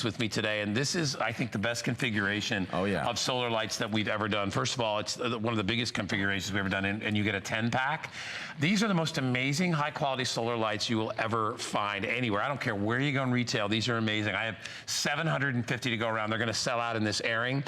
with me today, and this is, I think, the best configuration of solar lights that we've ever done. First of all, it's one of the biggest configurations we've ever done, and you get a 10-pack. These are the most amazing high-quality solar lights you will ever find anywhere. I don't care where you go in retail. These are amazing. I have 750 to go around. They're going to sell out in this airing.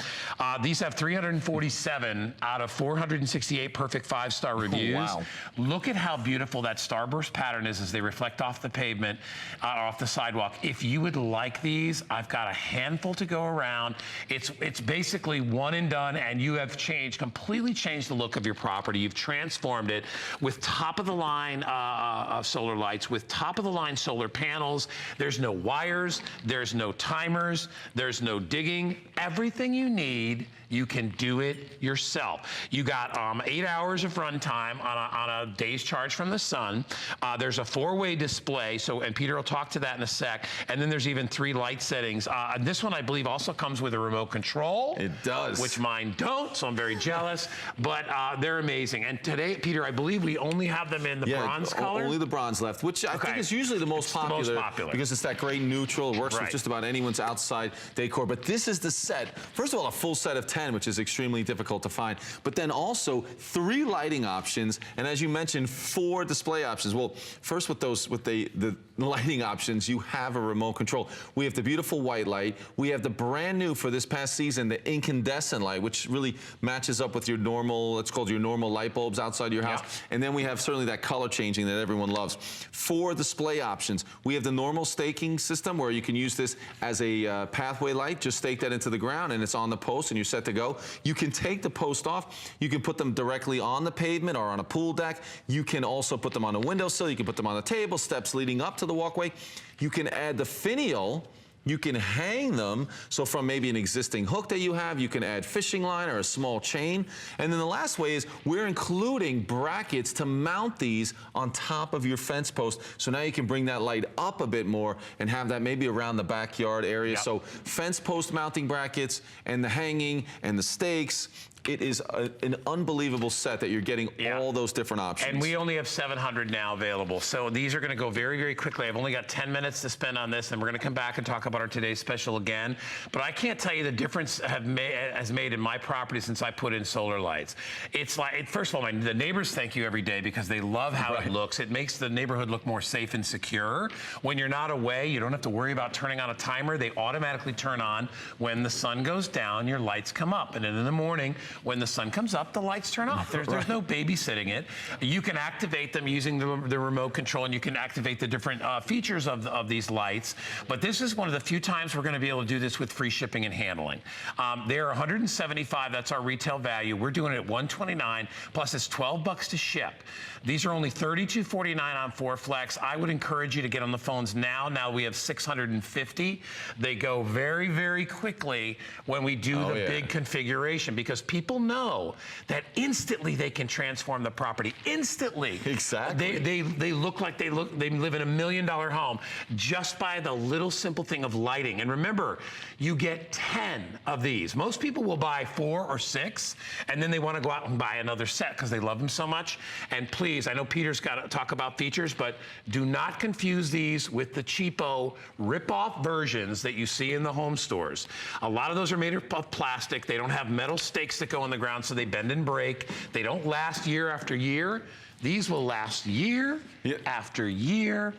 These have 347 out of 468 perfect 5-star reviews. Wow. Look at how beautiful that starburst pattern is as they reflect off the pavement, off the sidewalk. If you would like these, I've got a handful to go around. It's basically one and done, and you have completely changed the look of your property. You've transformed it with top-of-the-line solar lights, with top-of-the-line solar panels. There's no wires, there's no timers, there's no digging. Everything you need, you can do it yourself. You got 8 hours of runtime on a day's charge from the sun. There's a 4-way display, and Peter will talk to that in a sec. And then there's even 3 light settings. And this one, I believe, also comes with a remote control. It does. Which mine don't, so I'm very jealous. But they're amazing. And today, Peter, I believe we only have them in the bronze color. Only the bronze left, which I think is usually the most popular, because it's that gray neutral. It works with just about anyone's outside decor. But this is the set. First of all, a full set of 10, which is extremely difficult to find. But then also 3 lighting options, and as you mentioned, 4 display options. Well, first with the lighting options, you have a remote control. We have the beautiful white light. We have the brand new for this past season, the incandescent light, which really matches up with your normal, it's called your normal light bulbs outside your house. And then we have certainly that color changing that everyone loves. 4 display options. We have the normal staking system where you can use this as a pathway light. Just stake that into the ground and it's on the post and you're set to go. You can take the post off. You can put them directly on the pavement or on a pool deck. You can also put them on a windowsill. You can put them on the table, steps leading up to the walkway. You can add the finial. You can hang them, so from maybe an existing hook that you have, you can add fishing line or a small chain. And then the last way is we're including brackets to mount these on top of your fence post. So now you can bring that light up a bit more and have that maybe around the backyard area. So fence post mounting brackets and the hanging and the stakes. It is an unbelievable set that you're getting all those different options. And we only have 700 now available. So these are going to go very, very quickly. I've only got 10 minutes to spend on this, and we're going to come back and talk about our today's special again. But I can't tell you the difference has made in my property since I put in solar lights. It's like, first of all, the neighbors thank you every day because they love how it looks. It makes the neighborhood look more safe and secure. When you're not away, you don't have to worry about turning on a timer. They automatically turn on when the sun goes down, your lights come up. And then in the morning, when the sun comes up, the lights turn off. There's no babysitting it. You can activate them using the remote control, and you can activate the different features of these lights. But this is one of the few times we're going to be able to do this with free shipping and handling. They're $175. That's our retail value. We're doing it at $129, plus it's $12 to ship. These are only $32.49 on 4Flex. I would encourage you to get on the phones now. Now we have 650. They go very, very quickly when we do the big configuration, because people know that instantly they can transform the property. Instantly. Exactly. They look like they live in $1 million home just by the little simple thing of lighting. And remember, you get 10 of these. Most people will buy 4 or 6, and then they want to go out and buy another set because they love them so much. And please, I know Peter's got to talk about features, but do not confuse these with the cheapo rip-off versions that you see in the home stores. A lot of those are made of plastic. They don't have metal stakes that go in the ground, so they bend and break. They don't last year after year. These will last year after year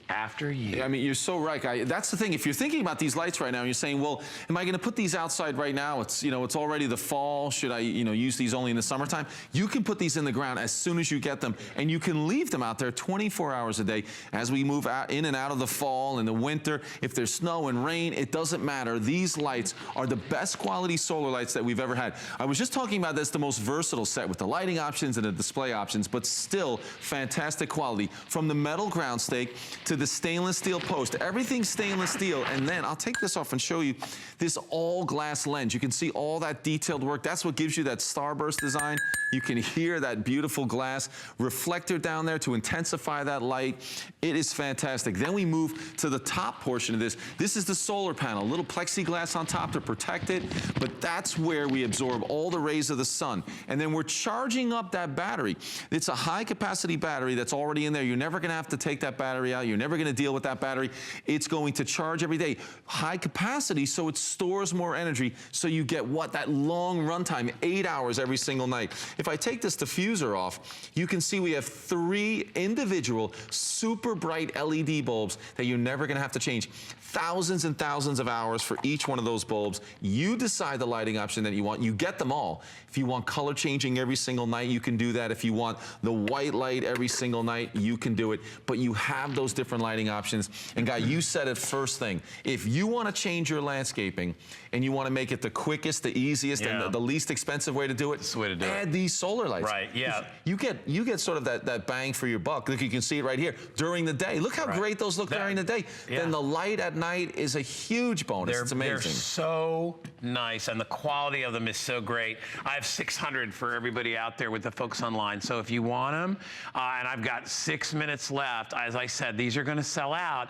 after year. I mean, you're so right, Guy. That's the thing. If you're thinking about these lights right now, and you're saying, well, am I going to put these outside right now? It's, it's already the fall. Should I, use these only in the summertime? You can put these in the ground as soon as you get them, and you can leave them out there 24 hours a day. As we move out in and out of the fall and the winter, if there's snow and rain, it doesn't matter. These lights are the best quality solar lights that we've ever had. I was just talking about this, the most versatile set with the lighting options and the display options, but still fantastic quality. From the metal ground stake to the stainless steel post, everything stainless steel. And then I'll take this off and show you this all glass lens. You can see all that detailed work. That's what gives you that starburst design. You can hear that beautiful glass reflector down there to intensify that light. It is fantastic. Then we move to the top portion of this. This is the solar panel, a little plexiglass on top to protect it, but that's where we absorb all the rays of the sun. And then we're charging up that battery. It's a high capacity battery that's already in there. You're never gonna have to take that battery out. You're never never going to deal with that battery. It's going to charge every day. High capacity, so it stores more energy, so you get what? That long runtime, 8 hours every single night. If I take this diffuser off, you can see we have 3 individual super bright LED bulbs that you're never going to have to change. Thousands and thousands of hours for each one of those bulbs. You decide the lighting option that you want. You get them all. If you want color changing every single night, you can do that. If you want the white light every single night, you can do it. But you have those different lighting options. And Guy, you said it first thing. If you want to change your landscaping and you want to make it the quickest, the easiest, and the least expensive way to do it, that's the way to do add these solar lights. Right, yeah. You get sort of that bang for your buck. Look, you can see it right here during the day. Look how great those look during the day. Then the light at night is a huge bonus. It's amazing. They're so nice, and the quality of them is so great. I have 600 for everybody out there with the folks online. So if you want them, and I've got 6 minutes left, as I said, these are going to sell out.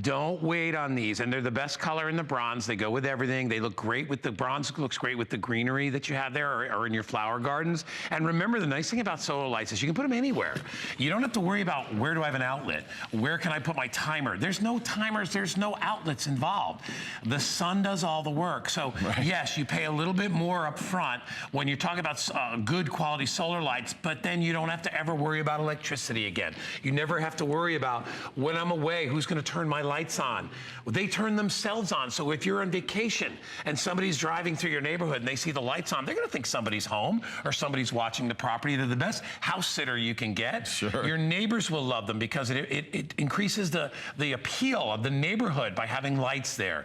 Don't wait on these, and they're the best color in the bronze. They go with everything. They look great with the bronze. Looks great with the greenery that you have there, or in your flower gardens. And remember, the nice thing about solar lights is you can put them anywhere. You don't have to worry about where do I have an outlet? Where can I put my timer? There's no timers. There's no outlets involved. The sun does all the work. So yes, you pay a little bit more up front when you're talking about good quality solar lights, but then you don't have to ever worry about electricity again. You never have to worry about when I'm away, who's going to turn my lights on. They turn themselves on. So if you're on vacation and somebody's driving through your neighborhood and they see the lights on, they're going to think somebody's home or somebody's watching the property. They're the best house sitter you can get. Sure. Your neighbors will love them because it increases the appeal of the neighborhood by having lights there.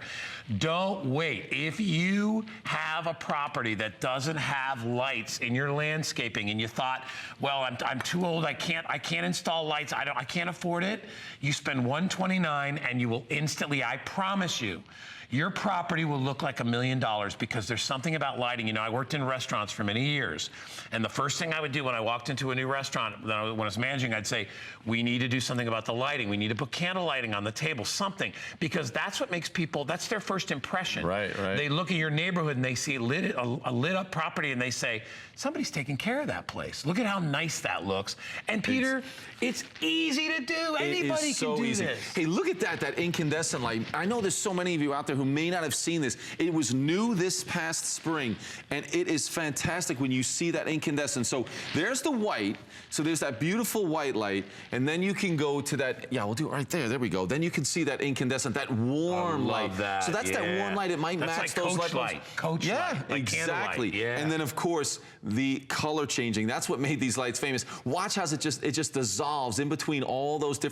Don't wait. If you have a property that doesn't have lights in your landscaping and you thought, well, I'm too old, I can't install lights, I can't afford it, you spend $129 and you will instantly, I promise you, your property will look like $1 million because there's something about lighting. You know, I worked in restaurants for many years, and the first thing I would do when I walked into a new restaurant, when I was managing, I'd say, we need to do something about the lighting. We need to put candle lighting on the table, something, because that's what makes people, that's their first impression. Right. They look at your neighborhood and they see a lit up property and they say, somebody's taking care of that place. Look at how nice that looks. And Peter, it's easy to do. Anybody can do this. Hey, look at that incandescent light. I know there's so many of you out there who may not have seen this. It was new this past spring, and it is fantastic when you see that incandescent. So there's the white. So there's that beautiful white light, and then you can go to that, we'll do it right there. There we go. Then you can see that incandescent, that warm light. That. So that's that warm light. It might match those light. Coach light. Exactly. Yeah. And then, of course, the color changing. That's what made these lights famous. Watch how it just dissolves in between all those different